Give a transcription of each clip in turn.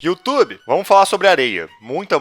YouTube, vamos falar sobre areia. Muita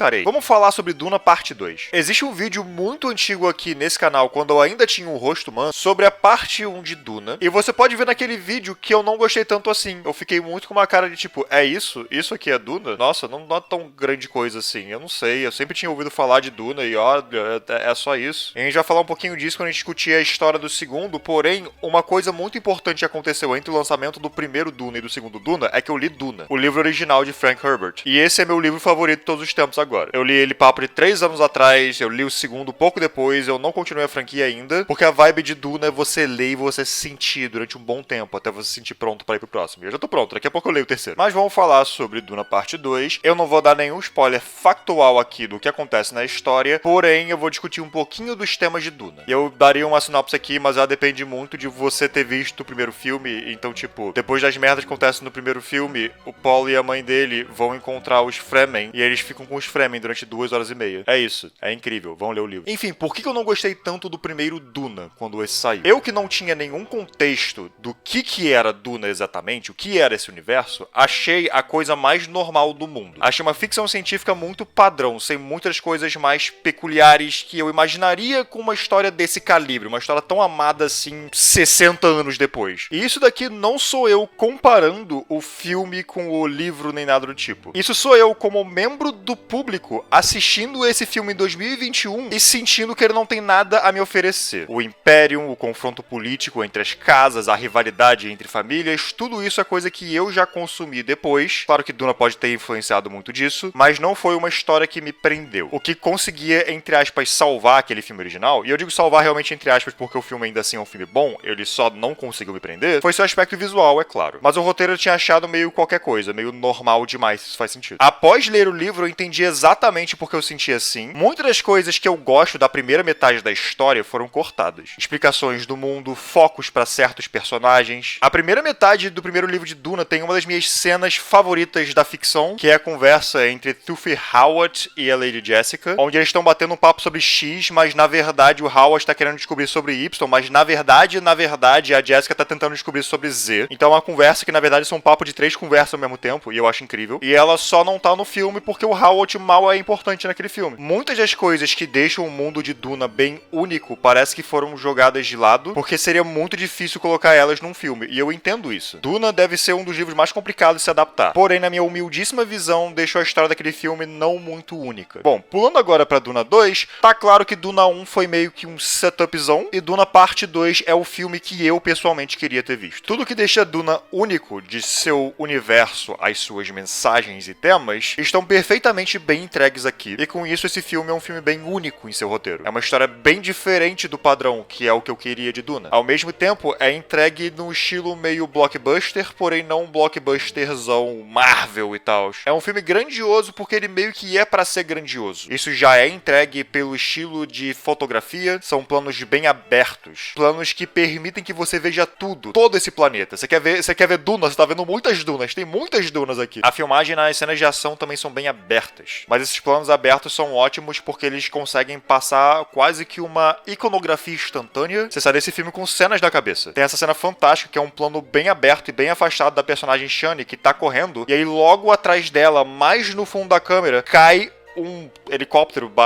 areia. Vamos falar sobre Duna parte 2. Existe um vídeo muito antigo aqui nesse canal, quando eu ainda tinha um rosto humano, sobre a parte 1 de Duna. E você pode ver naquele vídeo que eu não gostei tanto assim. Eu fiquei muito com uma cara de tipo, é isso? Isso aqui é Duna? Nossa, não é tão grande coisa assim. Eu não sei, eu sempre tinha ouvido falar de Duna e olha, é só isso. E a gente vai falar um pouquinho disso quando a gente discutir a história do segundo, porém, uma coisa muito importante que aconteceu entre o lançamento do primeiro Duna e do segundo Duna é que eu li Duna, o livro original de Frank Herbert. E esse é meu livro favorito de todos os tempos agora. Eu li ele papo de 3 anos atrás, eu li o segundo pouco depois, eu não continuei a franquia ainda, porque a vibe de Duna é você ler e você se sentir durante um bom tempo, até você se sentir pronto para ir pro próximo. E eu já tô pronto, daqui a pouco eu leio o terceiro. Mas vamos falar sobre Duna parte 2. Eu não vou dar nenhum spoiler factual aqui do que acontece na história, porém eu vou discutir um pouquinho dos temas de Duna. Eu daria uma sinopse aqui, mas ela depende muito de você ter visto o primeiro filme, então tipo, depois das merdas que acontecem no primeiro filme, o Paul e a mãe dele vão encontrar os Fremen e eles ficam com os Fremen durante 2 horas e meia. É isso, é incrível, vão ler o livro. Enfim, por que eu não gostei tanto do primeiro Duna quando esse saiu? Eu que não tinha nenhum contexto do que era Duna exatamente, o que era esse universo, achei a coisa mais normal do mundo. Achei uma ficção científica muito padrão, sem muitas coisas mais peculiares que eu imaginaria com uma história desse calibre, uma história tão amada assim 60 anos depois. E isso daqui não sou eu comparando o filme com o livro nem nada do tipo. Isso sou eu como membro do público assistindo esse filme em 2021 e sentindo que ele não tem nada a me oferecer. O Imperium, o confronto político entre as casas, a rivalidade entre famílias, tudo isso é coisa que eu já consumi depois. Claro que Duna pode ter influenciado muito disso, mas não foi uma história que me prendeu. O que conseguia, entre aspas, salvar aquele filme original, e eu digo salvar realmente entre aspas porque o filme ainda assim é um filme bom, ele só não conseguiu me prender, foi seu aspecto visual, é claro. Mas o roteiro eu tinha achado meio qualquer coisa, meio normal demais, se isso faz sentido. Após ler o livro, eu entendi exatamente porque eu sentia assim. Muitas das coisas que eu gosto da primeira metade da história foram cortadas. Explicações do mundo, focos para certos personagens. A primeira metade do primeiro livro de Duna tem uma das minhas cenas favoritas da ficção, que é a conversa entre Thufir Hawat e a Lady Jessica, onde eles estão batendo um papo sobre X, mas na verdade o Hawat está querendo descobrir sobre Y, mas na verdade a Jessica tá tentando descobrir sobre Z. Então é uma conversa que na verdade são um papo de 3 conversas ao mesmo tempo, e eu acho incrível. E ela só não tá no filme porque o Hawat mal é importante naquele filme. Muitas das coisas que deixam o mundo de Duna bem único parece que foram jogadas de lado, porque seria muito difícil colocar elas num filme, e eu entendo isso. Duna deve ser um dos livros mais complicados de se adaptar. Porém, na minha humildíssima visão, deixou a história daquele filme não muito única. Bom, pulando agora pra Duna 2, tá claro que Duna 1 foi meio que um setupzão, e Duna parte 2 é o filme que eu pessoalmente queria ter visto. Tudo que deixa Duna único de seu universo, as suas mensagens e temas, estão perfeitamente bem entregues aqui. E com isso, esse filme é um filme bem único em seu roteiro. É uma história bem diferente do padrão, que é o que eu queria de Duna. Ao mesmo tempo, é entregue num estilo meio blockbuster, porém não um blockbusterzão Marvel e tal. É um filme grandioso porque ele meio que é pra ser grandioso. Isso já é entregue pelo estilo de fotografia, são planos bem abertos. Planos que permitem que você veja tudo, todo esse planeta. Você quer ver dunas, você tá vendo muitas dunas, tem muitas dunas aqui. A filmagem nas cenas de ação também são bem abertas. Mas esses planos abertos são ótimos porque eles conseguem passar quase que uma iconografia instantânea. Você sai desse filme com cenas na cabeça. Tem essa cena fantástica que é um plano bem aberto e bem afastado da personagem Shani, que tá correndo, e aí logo atrás dela, mais no fundo da câmera, cai um helicóptero /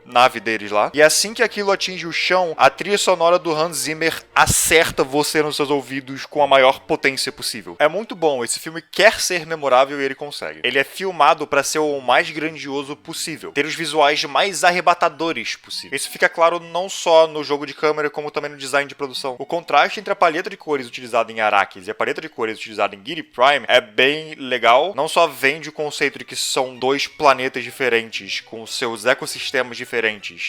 nave deles lá. E assim que aquilo atinge o chão, a trilha sonora do Hans Zimmer acerta você nos seus ouvidos com a maior potência possível. É muito bom, esse filme quer ser memorável e ele consegue. Ele é filmado para ser o mais grandioso possível, ter os visuais mais arrebatadores possível. Isso fica claro não só no jogo de câmera, como também no design de produção. O contraste entre a paleta de cores utilizada em Arrakis e a paleta de cores utilizada em Giedi Prime é bem legal. Não só vende o conceito de que são 2 planetas diferentes, com seus ecossistemas diferentes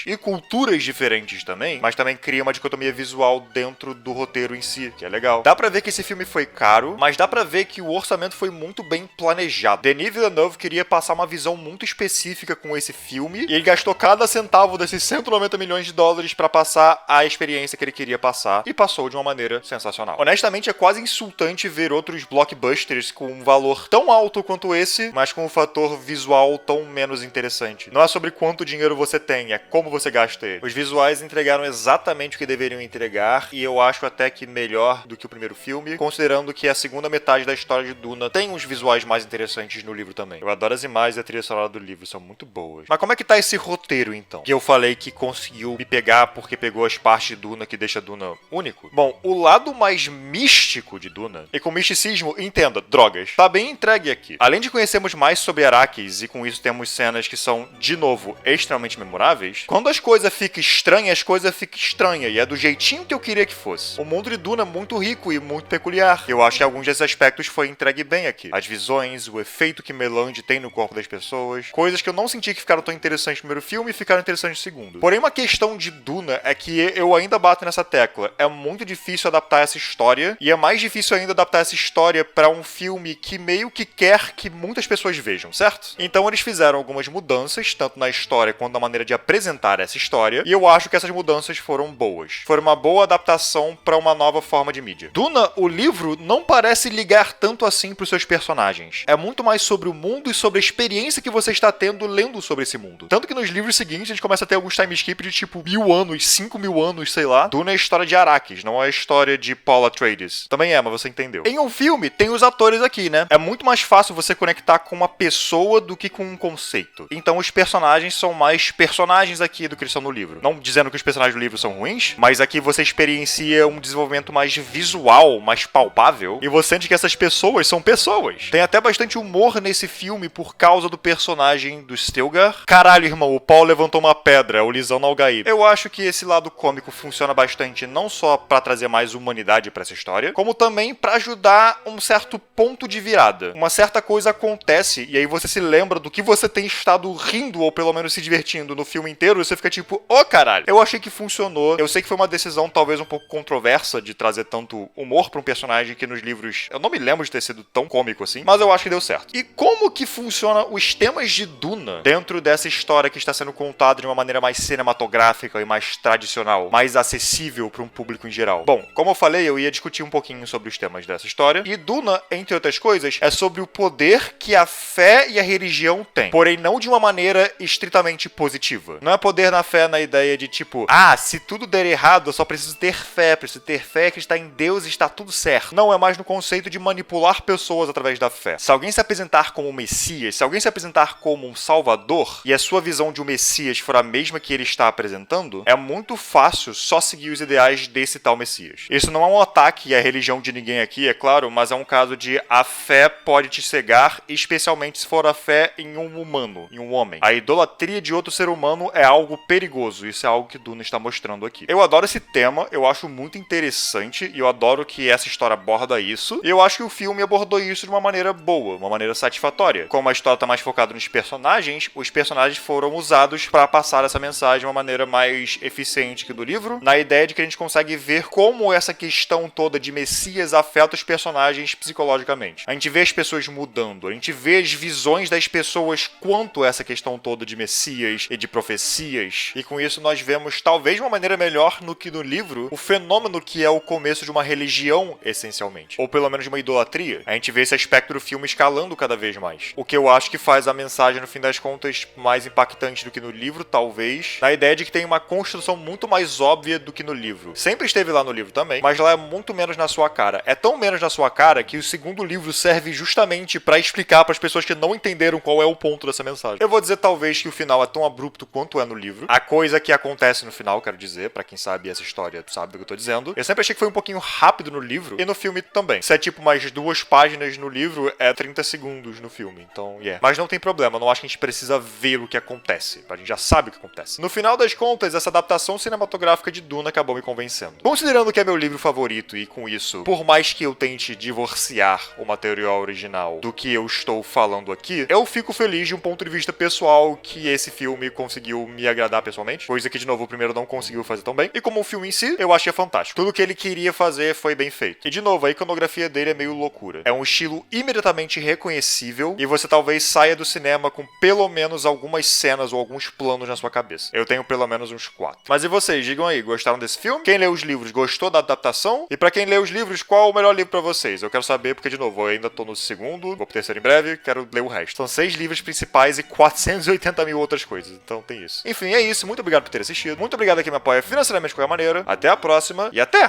e culturas diferentes também, mas também cria uma dicotomia visual dentro do roteiro em si, que é legal. Dá pra ver que esse filme foi caro, mas dá pra ver que o orçamento foi muito bem planejado. Denis Villeneuve queria passar uma visão muito específica com esse filme, e ele gastou cada centavo desses 190 milhões de dólares pra passar a experiência que ele queria passar, e passou de uma maneira sensacional. Honestamente, é quase insultante ver outros blockbusters com um valor tão alto quanto esse, mas com um fator visual tão menos interessante. Não é só sobre quanto dinheiro você tem, é como você gasta ele. Os visuais entregaram exatamente o que deveriam entregar, e eu acho até que melhor do que o primeiro filme, considerando que a segunda metade da história de Duna tem uns visuais mais interessantes no livro também. Eu adoro as imagens e a trilha sonora do livro, são muito boas. Mas como é que tá esse roteiro, então? Que eu falei que conseguiu me pegar porque pegou as partes de Duna que deixa Duna único? Bom, o lado mais místico de Duna, e com misticismo, entenda, drogas, tá bem entregue aqui. Além de conhecermos mais sobre Arrakis, e com isso temos cenas que são, de novo, extremamente memoráveis, quando as coisas ficam estranhas, e é do jeitinho que eu queria que fosse. O mundo de Duna é muito rico e muito peculiar. Eu acho que alguns desses aspectos foi entregue bem aqui. As visões, o efeito que Melange tem no corpo das pessoas, coisas que eu não senti que ficaram tão interessantes no primeiro filme e ficaram interessantes no segundo. Porém, uma questão de Duna é que eu ainda bato nessa tecla. É muito difícil adaptar essa história, e é mais difícil ainda adaptar essa história pra um filme que meio que quer que muitas pessoas vejam, certo? Então eles fizeram algumas mudanças, tanto na história quanto na maneira de apresentar essa história, e eu acho que essas mudanças foram boas. Foi uma boa adaptação pra uma nova forma de mídia. Duna, o livro, não parece ligar tanto assim pros seus personagens. É muito mais sobre o mundo e sobre a experiência que você está tendo lendo sobre esse mundo. Tanto que nos livros seguintes a gente começa a ter alguns time skip de tipo 1000 anos, 5000 anos, sei lá. Duna é a história de Arrakis, não é a história de Paul Atreides. Também é, mas você entendeu. Em um filme, tem os atores aqui, né? É muito mais fácil você conectar com uma pessoa do que com um conceito. Então os personagens são mais personagens aqui do que eles são no livro. Não dizendo que os personagens do livro são ruins, mas aqui você experiencia um desenvolvimento mais visual, mais palpável, e você sente que essas pessoas são pessoas. Tem até bastante humor nesse filme por causa do personagem do Stilgar. Caralho, irmão, o Paul levantou uma pedra, o Lisão no Algaíba. Eu acho que esse lado cômico funciona bastante não só pra trazer mais humanidade pra essa história, como também pra ajudar um certo ponto de virada. Uma certa coisa acontece e aí você se lembra do que você tem estado rindo ou pelo menos se divertindo no filme inteiro e você fica tipo, ô caralho. Eu achei que funcionou. Eu sei que foi uma decisão talvez um pouco controversa de trazer tanto humor pra um personagem que nos livros eu não me lembro de ter sido tão cômico assim, mas eu acho que deu certo. E como que funciona os temas de Duna dentro dessa história que está sendo contada de uma maneira mais cinematográfica e mais tradicional, mais acessível para um público em geral? Bom, como eu falei, eu ia discutir um pouquinho sobre os temas dessa história, e Duna, entre outras coisas, é sobre o poder que a fé e a religião têm, porém não de uma maneira estritamente positiva. Não é poder na fé na ideia de tipo, se tudo der errado, eu só preciso ter fé, acreditar em Deus e está tudo certo. Não, é mais no conceito de manipular pessoas através da fé. Se alguém se apresentar como um Messias, se alguém se apresentar como um Salvador, e a sua visão de um Messias for a mesma que ele está apresentando, é muito fácil só seguir os ideais desse tal Messias. Isso não é um ataque à religião de ninguém aqui, é claro, mas é um caso de a fé pode te cegar, especialmente se for a fé em um humano, em um homem. A idolatria de outro ser humano é algo perigoso, isso é algo que Duna está mostrando aqui. Eu adoro esse tema, eu acho muito interessante, e eu adoro que essa história aborda isso, e eu acho que o filme abordou isso de uma maneira boa, uma maneira satisfatória. Como a história está mais focada nos personagens, os personagens foram usados para passar essa mensagem de uma maneira mais eficiente que do livro, na ideia de que a gente consegue ver como essa questão toda de Messias afeta os personagens psicologicamente. A gente vê as pessoas mudando, a gente vê as visões das pessoas quanto a essa questão toda de Messias e de profecias, e com isso nós vemos, talvez de uma maneira melhor no que no livro, o fenômeno que é o começo de uma religião, essencialmente, ou pelo menos de uma idolatria. A gente vê esse aspecto do filme escalando cada vez mais, o que eu acho que faz a mensagem, no fim das contas, mais impactante do que no livro, talvez, na ideia de que tem uma construção muito mais óbvia do que no livro. Sempre esteve lá no livro também, mas lá é muito menos na sua cara. É tão menos na sua cara que o segundo livro serve justamente pra explicar pras pessoas que não entenderam qual é o ponto dessa mensagem. Eu vou dizer talvez que o final é tão abrupto quanto é no livro. A coisa que acontece no final, quero dizer, pra quem sabe essa história sabe do que eu tô dizendo. Eu sempre achei que foi um pouquinho rápido no livro e no filme também. Se é tipo mais 2 páginas no livro, é 30 segundos no filme. Então, Mas não tem problema, eu não acho que a gente precisa ver o que acontece. A gente já sabe o que acontece. No final das contas, essa adaptação cinematográfica de Duna acabou me convencendo. Considerando que é meu livro favorito e com isso, por mais que eu tente divorciar o material original do que eu estou falando aqui, eu fico feliz de um ponto de vista pessoal que esse filme conseguiu me agradar pessoalmente, coisa que, de novo, o primeiro não conseguiu fazer tão bem. E como o filme em si, eu achei fantástico. Tudo que ele queria fazer foi bem feito. E, de novo, a iconografia dele é meio loucura. É um estilo imediatamente reconhecível e você talvez saia do cinema com pelo menos algumas cenas ou alguns planos na sua cabeça. Eu tenho pelo menos uns 4. Mas e vocês? Digam aí, gostaram desse filme? Quem leu os livros gostou da adaptação? E pra quem leu os livros, qual é o melhor livro pra vocês? Eu quero saber porque, de novo, eu ainda tô no segundo, vou pro terceiro em breve, quero ler o resto. São 6 livros principais e 480 80 mil outras coisas, então tem isso. Enfim, é isso. Muito obrigado por ter assistido. Muito obrigado a quem me apoia financeiramente de qualquer maneira. Até a próxima e até!